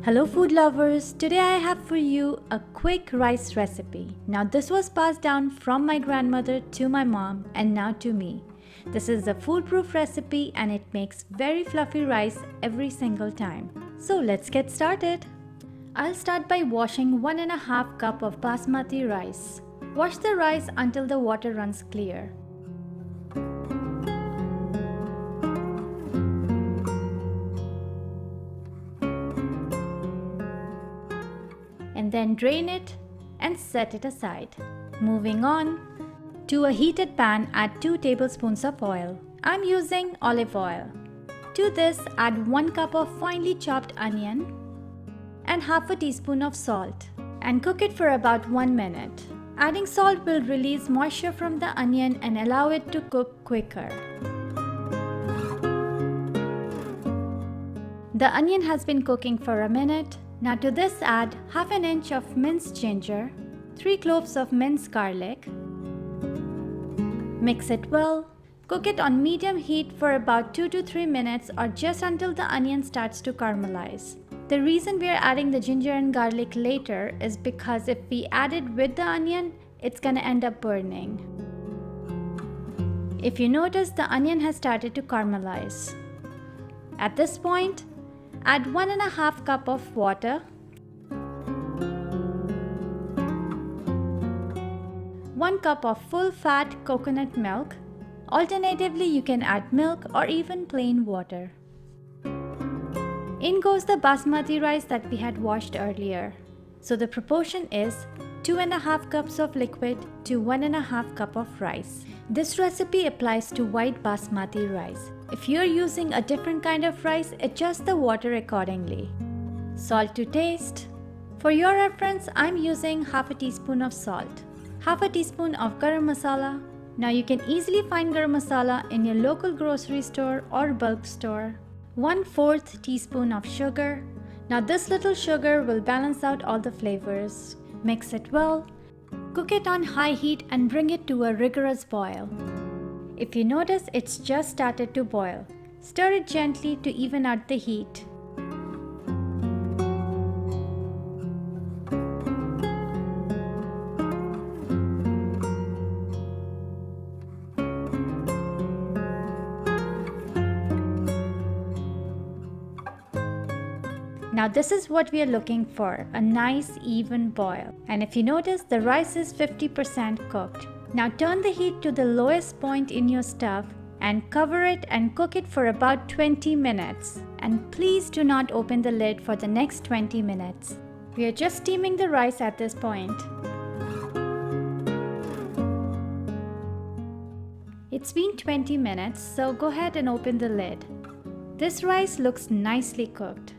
Hello food lovers, today I have for you a quick rice recipe. Now this was passed down from my grandmother to my mom and now to me. This is a foolproof recipe and it makes very fluffy rice every single time. So let's get started. I'll start by washing 1.5 cup of basmati rice. Wash the rice until the water runs clear. And then drain it and set it aside. Moving on, to a heated pan add 2 tablespoons of oil. I'm using olive oil. To this add 1 cup of finely chopped onion and half a teaspoon of salt and cook it for about 1 minute. Adding salt will release moisture from the onion and allow it to cook quicker. The onion has been cooking for a minute. Now to this add half an inch of minced ginger, 3 cloves of minced garlic. Mix it well. Cook it on medium heat for about 2 to 3 minutes or just until the onion starts to caramelize. The reason we are adding the ginger and garlic later is because if we add it with the onion, it's gonna end up burning. If you notice, the onion has started to caramelize. At this point, add 1.5 cup of water, 1 cup of full-fat coconut milk. Alternatively, you can add milk or even plain water. In goes the basmati rice that we had washed earlier. So the proportion is 2.5 cups of liquid to 1.5 cup of rice. This recipe applies to white basmati rice. If you're using a different kind of rice, adjust the water accordingly. Salt to taste. For your reference, I'm using half a teaspoon of salt, half a teaspoon of garam masala. Now you can easily find garam masala in your local grocery store or bulk store. 1/4 teaspoon of sugar. Now this little sugar will balance out all the flavors. Mix it well. Cook it on high heat and bring it to a rigorous boil. If you notice it's just started to boil, stir it gently to even out the heat. Now this is what we are looking for, a nice even boil. And if you notice, the rice is 50% cooked. Now turn the heat to the lowest point in your stove and cover it and cook it for about 20 minutes. And please do not open the lid for the next 20 minutes. We are just steaming the rice at this point. It's been 20 minutes, so go ahead and open the lid. This rice looks nicely cooked.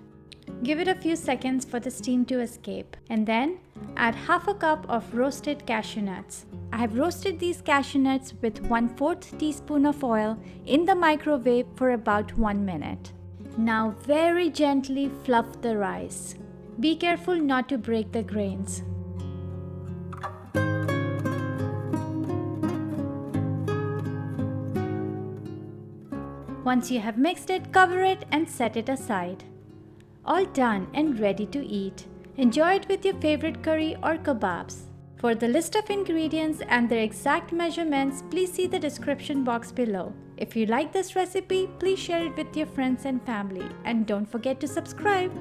Give it a few seconds for the steam to escape and then add half a cup of roasted cashew nuts. I have roasted these cashew nuts with 1/4 teaspoon of oil in the microwave for about 1 minute. Now very gently fluff the rice. Be careful not to break the grains. Once you have mixed it, cover it and set it aside. All done and ready to eat. Enjoy it with your favorite curry or kebabs. For the list of ingredients and their exact measurements, please see the description box below. If you like this recipe, please share it with your friends and family. And don't forget to subscribe.